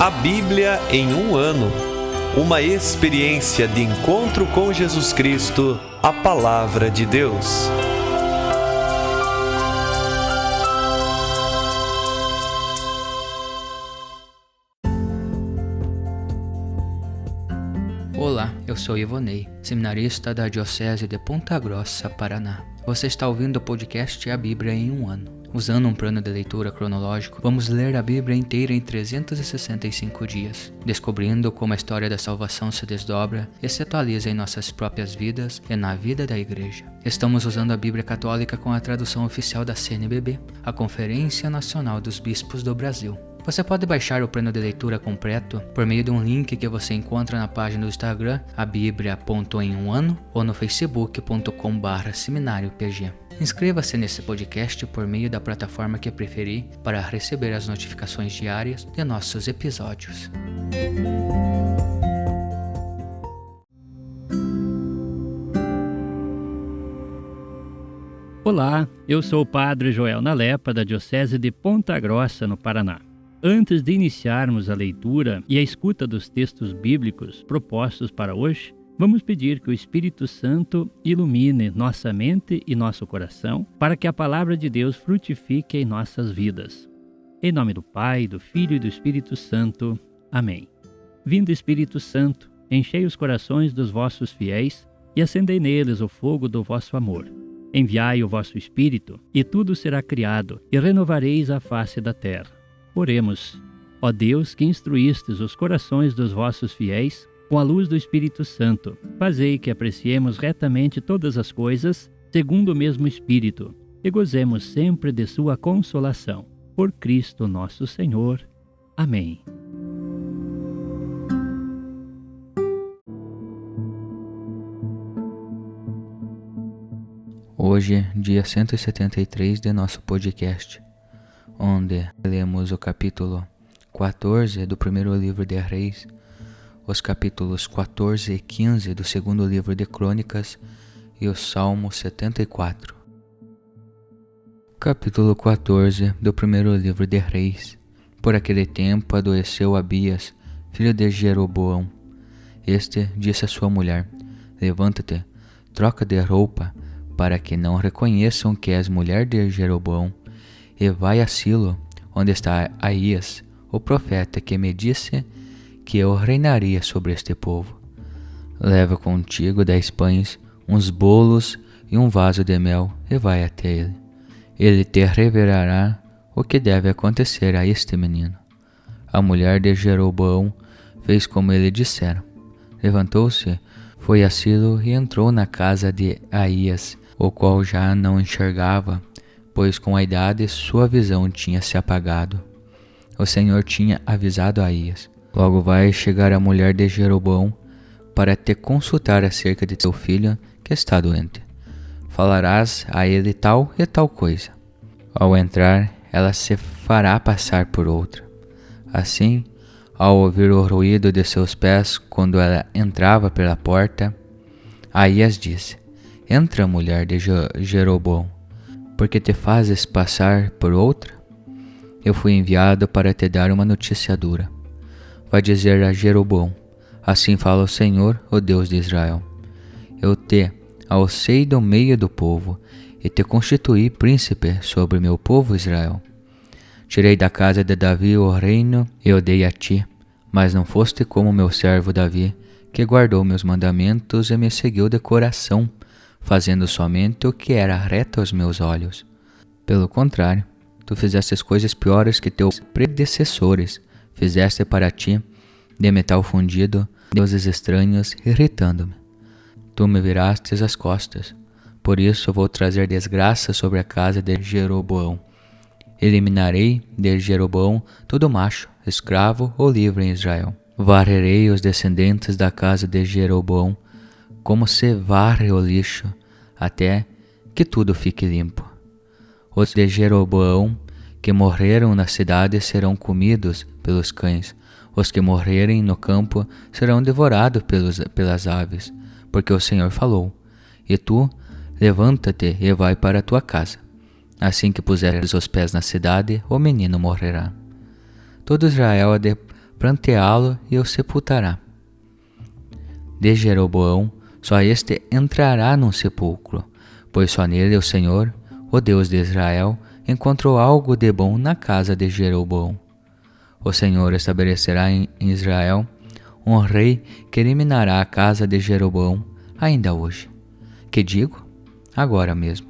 A Bíblia em um ano. Uma experiência de encontro com Jesus Cristo, a Palavra de Deus. Olá, eu sou Ivonei, seminarista da Diocese de Ponta Grossa, Paraná. Você está ouvindo o podcast A Bíblia em um ano. Usando um plano de leitura cronológico, vamos ler a Bíblia inteira em 365 dias, descobrindo como a história da salvação se desdobra e se atualiza em nossas próprias vidas e na vida da Igreja. Estamos usando a Bíblia Católica com a tradução oficial da CNBB, a Conferência Nacional dos Bispos do Brasil. Você pode baixar o plano de leitura completo por meio de um link que você encontra na página do Instagram, abiblia.emuano, ou no facebook.com/seminariopg. Inscreva-se nesse podcast por meio da plataforma que preferir para receber as notificações diárias de nossos episódios. Olá, eu sou o Padre Joel Nalepa, da Diocese de Ponta Grossa, no Paraná. Antes de iniciarmos a leitura e a escuta dos textos bíblicos propostos para hoje, vamos pedir que o Espírito Santo ilumine nossa mente e nosso coração para que a palavra de Deus frutifique em nossas vidas. Em nome do Pai, do Filho e do Espírito Santo. Amém. Vindo Espírito Santo, enchei os corações dos vossos fiéis e acendei neles o fogo do vosso amor. Enviai o vosso Espírito, e tudo será criado, e renovareis a face da terra. Oremos. Ó Deus, que instruístes os corações dos vossos fiéis com a luz do Espírito Santo, fazei que apreciemos retamente todas as coisas, segundo o mesmo Espírito, e gozemos sempre de sua consolação. Por Cristo nosso Senhor. Amém. Hoje, dia 173 de nosso podcast, onde lemos o capítulo 14 do primeiro livro de Reis, os capítulos 14 e 15 do segundo livro de Crônicas e o Salmo 74. Capítulo 14 do primeiro livro de Reis. Por aquele tempo adoeceu Abias, filho de Jeroboão. Este disse à sua mulher: Levanta-te, troca de roupa, para que não reconheçam que és mulher de Jeroboão, e vai a Silo, onde está Aías, o profeta que me disse que eu reinaria sobre este povo. Leva contigo 10 pães, uns bolos e um vaso de mel, e vai até ele. Ele te revelará o que deve acontecer a este menino. A mulher de Jeroboão fez como ele dissera. Levantou-se, foi a Silo e entrou na casa de Aías, o qual já não enxergava, pois com a idade sua visão tinha se apagado. O Senhor tinha avisado a Aías: Logo vai chegar a mulher de Jeroboão para te consultar acerca de teu filho que está doente. Falarás a ele tal e tal coisa. Ao entrar, ela se fará passar por outra. Assim, ao ouvir o ruído de seus pés quando ela entrava pela porta, Aías disse: Entra, mulher de Jeroboão, porque te fazes passar por outra? Eu fui enviado para te dar uma notícia dura. Vai dizer a Jeroboão: Assim fala o Senhor, o Deus de Israel. Eu te alcei do meio do povo e te constituí príncipe sobre meu povo Israel. Tirei da casa de Davi o reino e o dei a ti, mas não foste como meu servo Davi, que guardou meus mandamentos e me seguiu de coração, fazendo somente o que era reto aos meus olhos. Pelo contrário, tu fizeste coisas piores que teus predecessores. Fizeste para ti, de metal fundido, deuses estranhos, irritando-me. Tu me virastes as costas. Por isso vou trazer desgraça sobre a casa de Jeroboão. Eliminarei de Jeroboão todo macho, escravo ou livre em Israel. Varrerei os descendentes da casa de Jeroboão, como se varre o lixo, até que tudo fique limpo. Os de Jeroboão que morreram na cidade serão comidos pelos cães. Os que morrerem no campo serão devorados pelas aves, porque o Senhor falou. E tu, levanta-te e vai para a tua casa. Assim que puseres os pés na cidade, o menino morrerá. Todo Israel há de pranteá-lo e o sepultará. De Jeroboão, só este entrará num sepulcro, pois só nele o Senhor, o Deus de Israel, encontrou algo de bom na casa de Jeroboão. O Senhor estabelecerá em Israel um rei que eliminará a casa de Jeroboão ainda hoje. Que digo? Agora mesmo.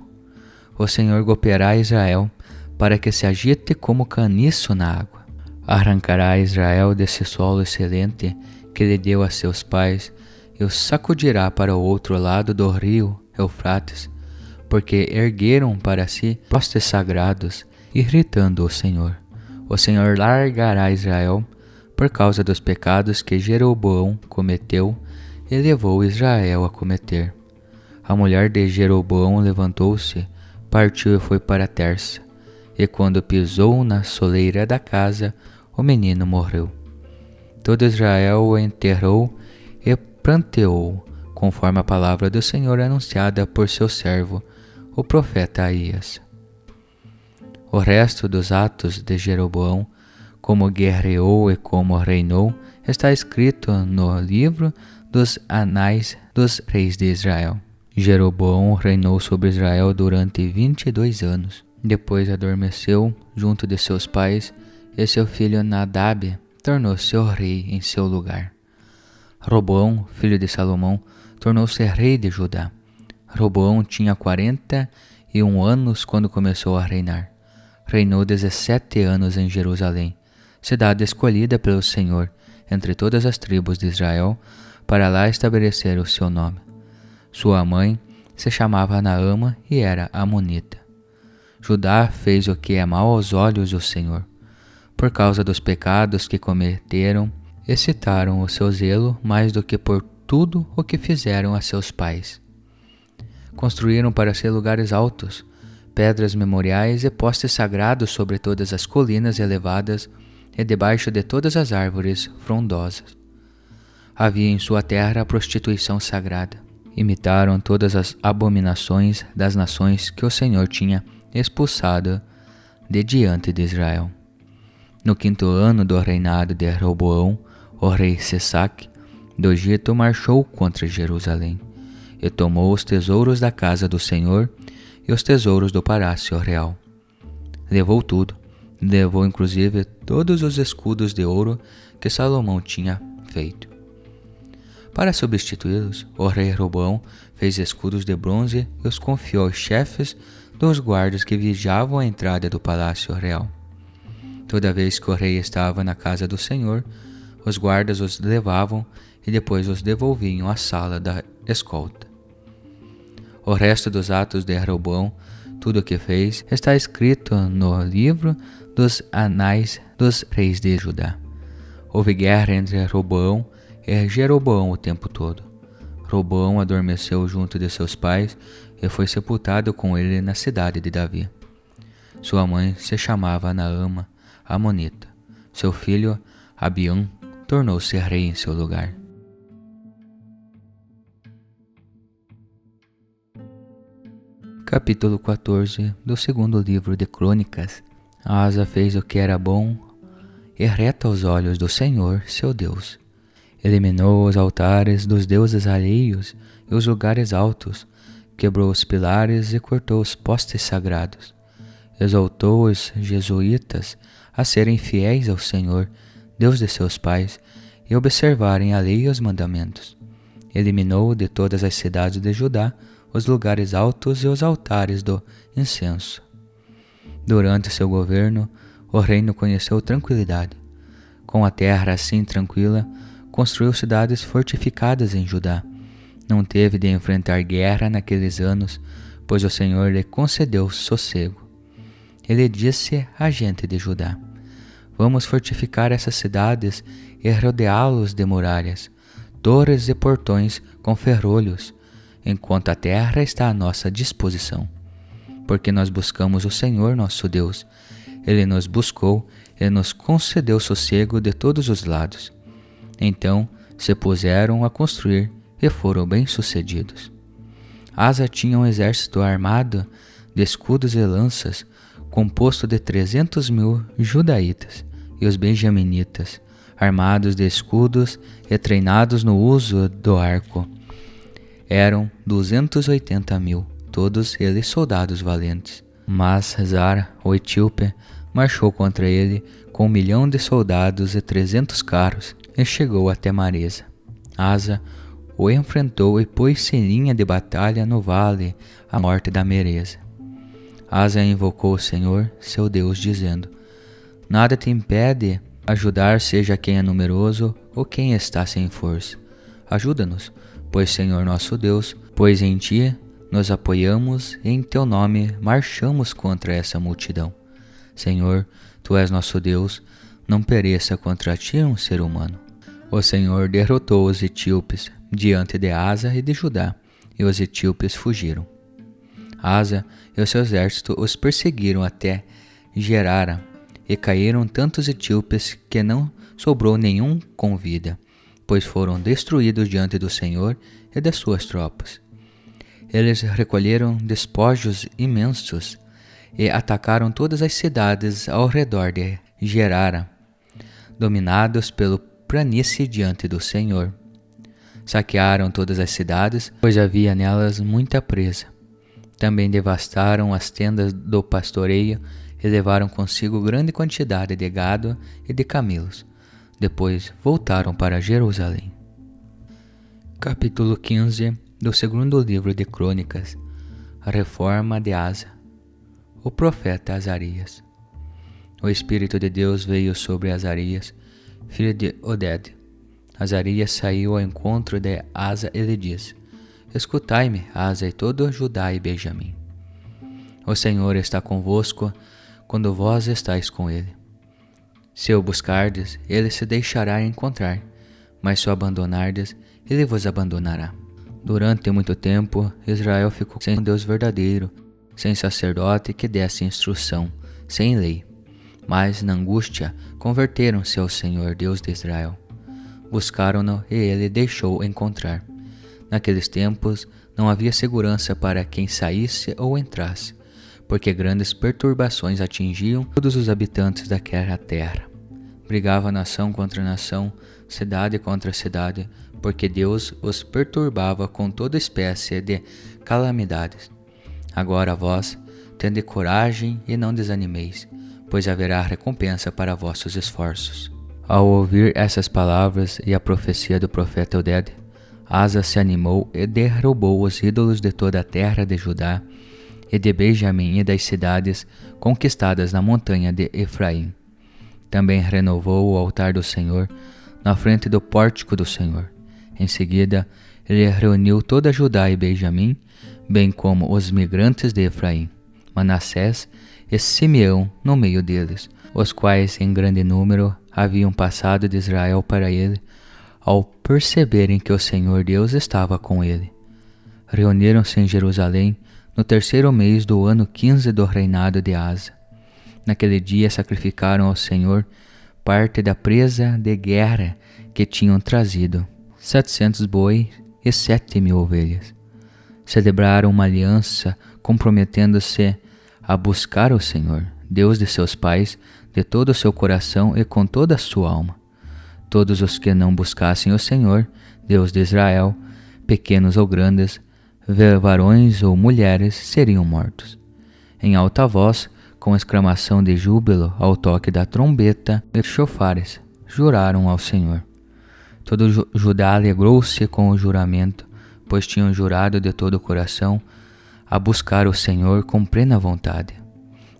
O Senhor golpeará Israel para que se agite como caniço na água. Arrancará Israel desse solo excelente que lhe deu a seus pais e o sacudirá para o outro lado do rio Eufrates, porque ergueram para si postes sagrados, irritando o Senhor. O Senhor largará Israel por causa dos pecados que Jeroboão cometeu e levou Israel a cometer. A mulher de Jeroboão levantou-se, partiu e foi para Tersa, e quando pisou na soleira da casa, o menino morreu. Todo Israel o enterrou e pranteou, conforme a palavra do Senhor anunciada por seu servo, o profeta Aías. O resto dos atos de Jeroboão, como guerreou e como reinou, está escrito no livro dos Anais dos Reis de Israel. Jeroboão reinou sobre Israel durante 22 anos. Depois adormeceu junto de seus pais, e seu filho Nadab tornou-se o rei em seu lugar. Roboão, filho de Salomão, tornou-se rei de Judá. Roboão tinha 41 anos quando começou a reinar. Reinou 17 anos em Jerusalém, cidade escolhida pelo Senhor entre todas as tribos de Israel, para lá estabelecer o seu nome. Sua mãe se chamava Naama e era amonita. Judá fez o que é mal aos olhos do Senhor. Por causa dos pecados que cometeram, excitaram o seu zelo mais do que por tudo o que fizeram a seus pais. Construíram para si lugares altos, pedras memoriais e postes sagrados sobre todas as colinas elevadas e debaixo de todas as árvores frondosas. Havia em sua terra a prostituição sagrada. Imitaram todas as abominações das nações que o Senhor tinha expulsado de diante de Israel. No 5º ano do reinado de Roboão, o rei Sesaque do Egito marchou contra Jerusalém e tomou os tesouros da casa do Senhor e os tesouros do palácio real. Levou tudo, levou inclusive todos os escudos de ouro que Salomão tinha feito. Para substituí-los, o rei Roboão fez escudos de bronze e os confiou aos chefes dos guardas que vigiavam a entrada do palácio real. Toda vez que o rei estava na casa do Senhor, os guardas os levavam e depois os devolviam à sala da escolta. O resto dos atos de Roboão, tudo o que fez, está escrito no livro dos Anais dos Reis de Judá. Houve guerra entre Roboão e Jeroboão o tempo todo. Roboão adormeceu junto de seus pais e foi sepultado com ele na cidade de Davi. Sua mãe se chamava Naama, amonita. Seu filho, Abiam, tornou-se rei em seu lugar. Capítulo 14 do 2º livro de Crônicas. Asa fez o que era bom e reto aos olhos do Senhor, seu Deus. Eliminou os altares dos deuses alheios e os lugares altos, quebrou os pilares e cortou os postes sagrados. Exaltou os jesuítas a serem fiéis ao Senhor, Deus de seus pais, e observarem a lei e os mandamentos. Eliminou de todas as cidades de Judá os lugares altos e os altares do incenso. Durante seu governo, o reino conheceu tranquilidade. Com a terra assim tranquila, construiu cidades fortificadas em Judá. Não teve de enfrentar guerra naqueles anos, pois o Senhor lhe concedeu sossego. Ele disse à gente de Judá: vamos fortificar essas cidades e rodeá-los de muralhas, torres e portões com ferrolhos, enquanto a terra está à nossa disposição. Porque nós buscamos o Senhor nosso Deus. Ele nos buscou e nos concedeu sossego de todos os lados. Então se puseram a construir e foram bem-sucedidos. Asa tinha um exército armado de escudos e lanças, composto de 300.000 judaítas e os benjaminitas, armados de escudos e treinados no uso do arco. Eram 280.000, todos eles soldados valentes. Mas Zara, o etíope, marchou contra ele com 1 milhão de soldados e 300 carros e chegou até Maresa. Asa o enfrentou e pôs-se em linha de batalha no vale à morte da Mereza. Asa invocou o Senhor, seu Deus, dizendo: Nada te impede ajudar, seja quem é numeroso ou quem está sem força. Ajuda-nos, pois Senhor nosso Deus, pois em ti nos apoiamos e em teu nome marchamos contra essa multidão. Senhor, tu és nosso Deus, não pereça contra ti um ser humano. O Senhor derrotou os etíopes diante de Asa e de Judá, e os etíopes fugiram. Asa e o seu exército os perseguiram até Gerara, e caíram tantos etíopes que não sobrou nenhum com vida, pois foram destruídos diante do Senhor e de suas tropas. Eles recolheram despojos imensos e atacaram todas as cidades ao redor de Gerara, dominados pelo planície diante do Senhor. Saquearam todas as cidades, pois havia nelas muita presa. Também devastaram as tendas do pastoreio e levaram consigo grande quantidade de gado e de camelos. Depois voltaram para Jerusalém. Capítulo 15 do segundo livro de Crônicas. A reforma de Asa. O profeta Azarias. O Espírito de Deus veio sobre Azarias, filho de Oded. Azarias saiu ao encontro de Asa e lhe disse: Escutai-me, Asa e todo Judá e Benjamim. O Senhor está convosco quando vós estáis com ele. Se o buscardes, ele se deixará encontrar, mas se o abandonardes, ele vos abandonará. Durante muito tempo, Israel ficou sem Deus verdadeiro, sem sacerdote que desse instrução, sem lei. Mas, na angústia, converteram-se ao Senhor, Deus de Israel. Buscaram-no e ele deixou encontrar. Naqueles tempos, não havia segurança para quem saísse ou entrasse, porque grandes perturbações atingiam todos os habitantes daquela terra. Brigava nação contra nação, cidade contra cidade, porque Deus os perturbava com toda espécie de calamidades. Agora vós, tende coragem e não desanimeis, pois haverá recompensa para vossos esforços. Ao ouvir essas palavras e a profecia do profeta Oded, Asa se animou e derrubou os ídolos de toda a terra de Judá e de Benjamim e das cidades conquistadas na montanha de Efraim. Também renovou o altar do Senhor na frente do pórtico do Senhor. Em seguida, ele reuniu toda Judá e Benjamim, bem como os migrantes de Efraim, Manassés e Simeão no meio deles, os quais em grande número haviam passado de Israel para ele, ao perceberem que o Senhor Deus estava com ele. Reuniram-se em Jerusalém no terceiro mês do ano 15 do reinado de Asa. Naquele dia sacrificaram ao Senhor parte da presa de guerra que tinham trazido, 700 bois e 7.000 ovelhas. Celebraram uma aliança, comprometendo-se a buscar o Senhor, Deus de seus pais, de todo o seu coração e com toda a sua alma. Todos os que não buscassem o Senhor, Deus de Israel, pequenos ou grandes, varões ou mulheres, seriam mortos. Em alta voz, com exclamação de júbilo ao toque da trombeta e chofares, juraram ao Senhor. Todo Judá alegrou-se com o juramento, pois tinham jurado de todo o coração a buscar o Senhor com plena vontade.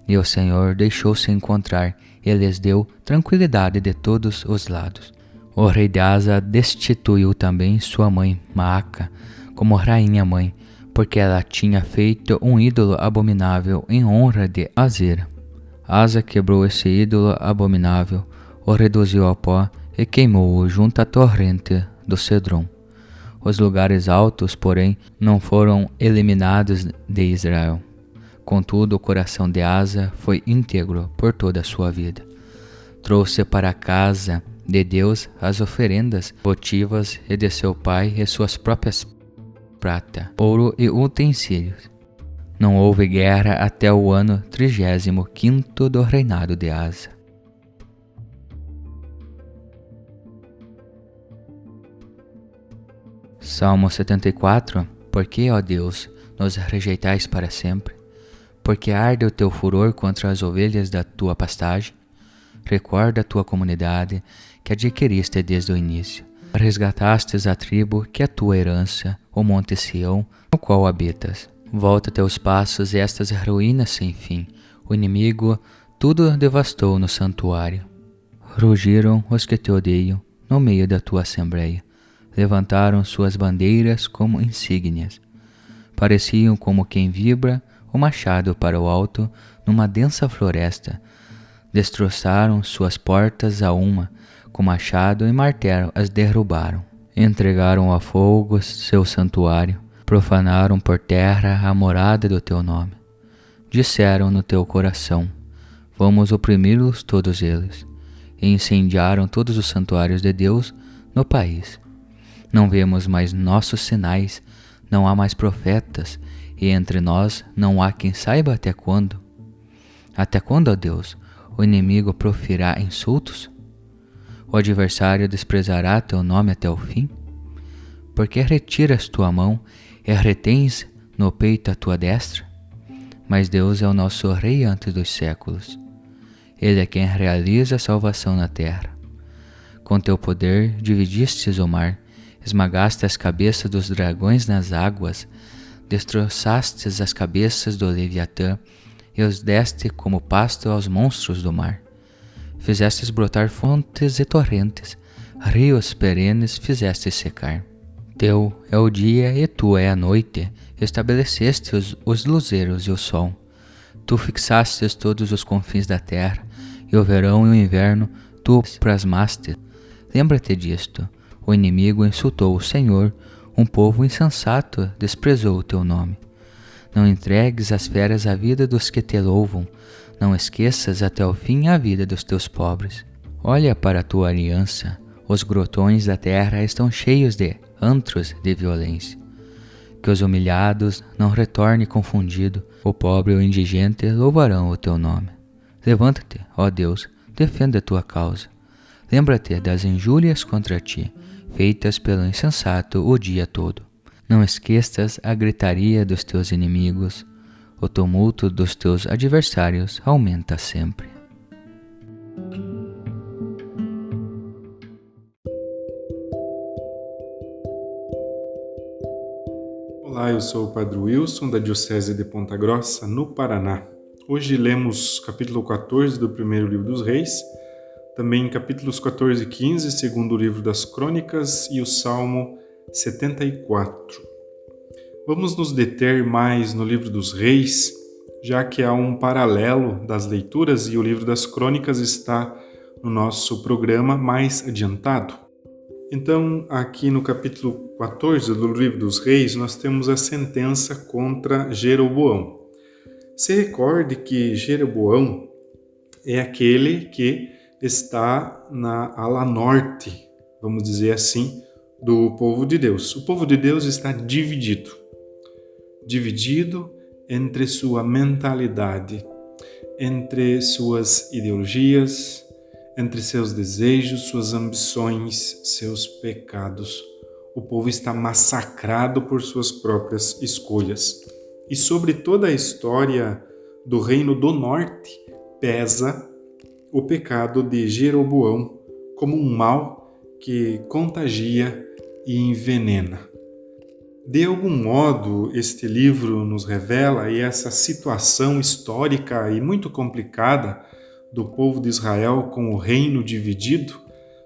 E o Senhor deixou-se encontrar e lhes deu tranquilidade de todos os lados. O rei de Asa destituiu também sua mãe, Maaca, como rainha-mãe, porque ela tinha feito um ídolo abominável em honra de Azera. Asa quebrou esse ídolo abominável, o reduziu ao pó e queimou-o junto à torrente do Cedron. Os lugares altos, porém, não foram eliminados de Israel. Contudo, o coração de Asa foi íntegro por toda a sua vida. Trouxe para a casa de Deus as oferendas votivas e de seu pai e suas próprias prata, ouro e utensílios. Não houve guerra até o ano 35º do reinado de Asa. Salmo 74. Por que, ó Deus, nos rejeitais para sempre? Porque arde o teu furor contra as ovelhas da tua pastagem? Recorda a tua comunidade que adquiriste desde o início. Resgatastes a tribo que é tua herança, o monte Sião, no qual habitas. Volta teus passos estas ruínas sem fim. O inimigo tudo devastou no santuário. Rugiram os que te odeiam no meio da tua assembleia. Levantaram suas bandeiras como insígnias. Pareciam como quem vibra o machado para o alto numa densa floresta. Destroçaram suas portas a uma, com machado e martelo as derrubaram. Entregaram a fogo seu santuário, profanaram por terra a morada do teu nome. Disseram no teu coração: vamos oprimi-los todos eles. E incendiaram todos os santuários de Deus no país. Não vemos mais nossos sinais, não há mais profetas, e entre nós não há quem saiba até quando. Até quando, ó Deus, o inimigo proferirá insultos? O adversário desprezará teu nome até o fim? Porque retiras tua mão e retens no peito a tua destra? Mas Deus é o nosso Rei antes dos séculos. Ele é quem realiza a salvação na terra. Com teu poder dividistes o mar, esmagaste as cabeças dos dragões nas águas, destroçastes as cabeças do Leviatã e os deste como pasto aos monstros do mar. Fizestes brotar fontes e torrentes, rios perenes fizestes secar. Teu é o dia e tua é a noite, estabeleceste os luzeiros e o sol. Tu fixastes todos os confins da terra, e o verão e o inverno tu plasmaste. Lembra-te disto: o inimigo insultou o Senhor, um povo insensato desprezou o teu nome. Não entregues às feras a vida dos que te louvam, não esqueças até o fim a vida dos teus pobres. Olha para a tua aliança, os grotões da terra estão cheios de antros de violência. Que os humilhados não retornem confundido, o pobre e o indigente louvarão o teu nome. Levanta-te, ó Deus, defenda a tua causa. Lembra-te das injúrias contra ti, feitas pelo insensato o dia todo. Não esqueças a gritaria dos teus inimigos, o tumulto dos teus adversários aumenta sempre. Olá, eu sou o Padre Wilson, da Diocese de Ponta Grossa, no Paraná. Hoje lemos capítulo 14 do primeiro livro dos Reis, também capítulos 14 e 15, segundo livro das Crônicas, e o Salmo 74. Vamos nos deter mais no livro dos Reis, já que há um paralelo das leituras e o livro das Crônicas está no nosso programa mais adiantado. Então, aqui no capítulo 14 do livro dos Reis, nós temos a sentença contra Jeroboão. Se recorde que Jeroboão é aquele que está na ala norte, vamos dizer assim, do povo de Deus. O povo de Deus está dividido entre sua mentalidade, entre suas ideologias, entre seus desejos, suas ambições, seus pecados. O povo está massacrado por suas próprias escolhas. E sobre toda a história do Reino do Norte pesa o pecado de Jeroboão como um mal que contagia e envenena. De algum modo, este livro nos revela essa situação histórica e muito complicada do povo de Israel com o reino dividido,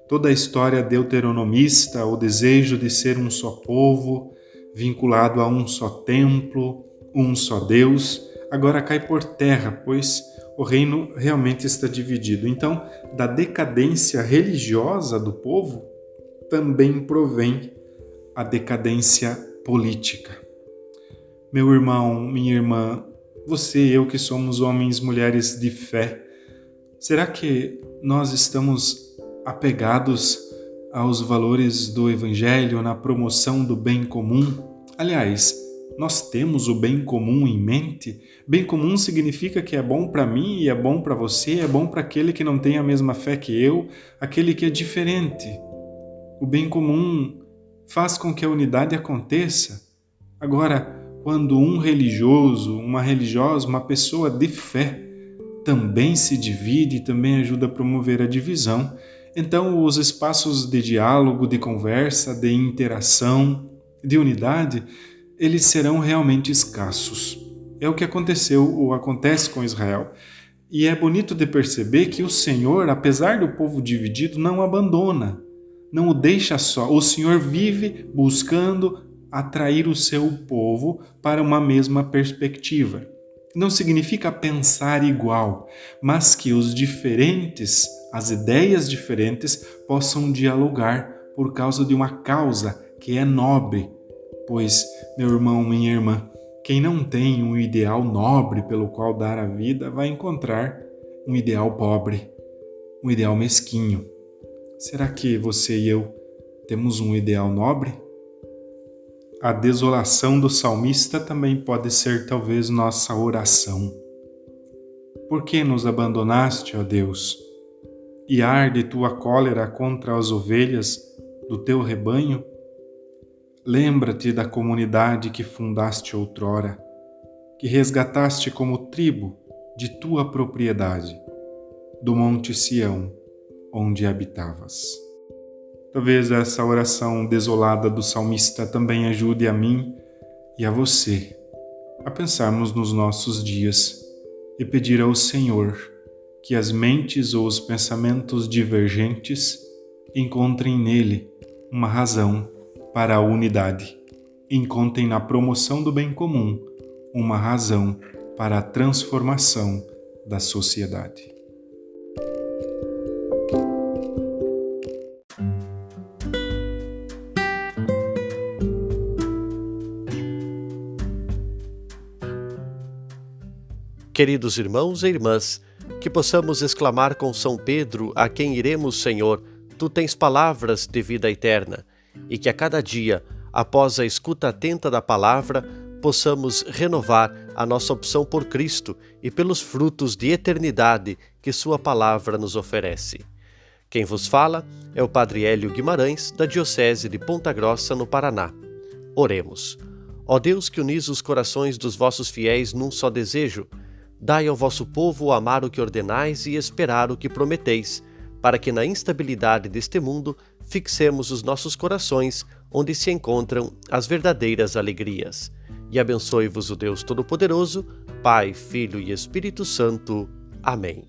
toda a história deuteronomista, o desejo de ser um só povo, vinculado a um só templo, um só Deus, agora cai por terra, pois o reino realmente está dividido. Então, da decadência religiosa do povo, também provém a decadência política. Meu irmão, minha irmã, você e eu que somos homens e mulheres de fé, será que nós estamos apegados aos valores do Evangelho, na promoção do bem comum? Aliás, nós temos o bem comum em mente? Bem comum significa que é bom para mim e é bom para você, é bom para aquele que não tem a mesma fé que eu, aquele que é diferente. O bem comum faz com que a unidade aconteça. Agora, quando um religioso, uma religiosa, uma pessoa de fé também se divide e também ajuda a promover a divisão, então os espaços de diálogo, de conversa, de interação, de unidade, eles serão realmente escassos. É o que aconteceu ou acontece com Israel. E é bonito de perceber que o Senhor, apesar do povo dividido, não abandona, não o deixa só. O Senhor vive buscando atrair o seu povo para uma mesma perspectiva. Não significa pensar igual, mas que os diferentes, as ideias diferentes, possam dialogar por causa de uma causa que é nobre. Pois, meu irmão, minha irmã, quem não tem um ideal nobre pelo qual dar a vida, vai encontrar um ideal pobre, um ideal mesquinho. Será que você e eu temos um ideal nobre? A desolação do salmista também pode ser talvez nossa oração. Por que nos abandonaste, ó Deus? E arde tua cólera contra as ovelhas do teu rebanho? Lembra-te da comunidade que fundaste outrora, que resgataste como tribo de tua propriedade, do monte Sião, onde habitavas. Talvez essa oração desolada do salmista também ajude a mim e a você a pensarmos nos nossos dias e pedir ao Senhor que as mentes ou os pensamentos divergentes encontrem nele uma razão para a unidade, encontrem na promoção do bem comum uma razão para a transformação da sociedade. Queridos irmãos e irmãs, que possamos exclamar com São Pedro, a quem iremos, Senhor, Tu tens palavras de vida eterna, e que a cada dia, após a escuta atenta da palavra, possamos renovar a nossa opção por Cristo e pelos frutos de eternidade que Sua palavra nos oferece. Quem vos fala é o Padre Hélio Guimarães, da Diocese de Ponta Grossa, no Paraná. Oremos. Ó Deus, que unis os corações dos vossos fiéis num só desejo, dai ao vosso povo amar o que ordenais e esperar o que prometeis, para que na instabilidade deste mundo fixemos os nossos corações onde se encontram as verdadeiras alegrias. E abençoe-vos o Deus Todo-Poderoso, Pai, Filho e Espírito Santo. Amém.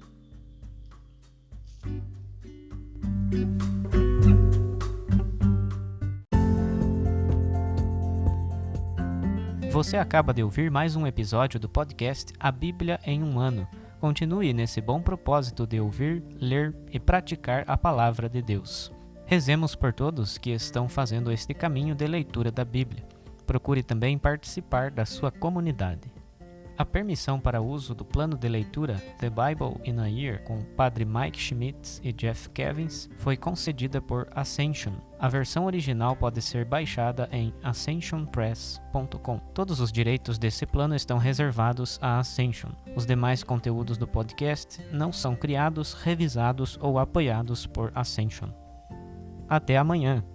Você acaba de ouvir mais um episódio do podcast A Bíblia em um Ano. Continue nesse bom propósito de ouvir, ler e praticar a Palavra de Deus. Rezemos por todos que estão fazendo este caminho de leitura da Bíblia. Procure também participar da sua comunidade. A permissão para uso do plano de leitura The Bible in a Year com Padre Mike Schmitz e Jeff Kevins foi concedida por Ascension. A versão original pode ser baixada em ascensionpress.com. Todos os direitos desse plano estão reservados à Ascension. Os demais conteúdos do podcast não são criados, revisados ou apoiados por Ascension. Até amanhã!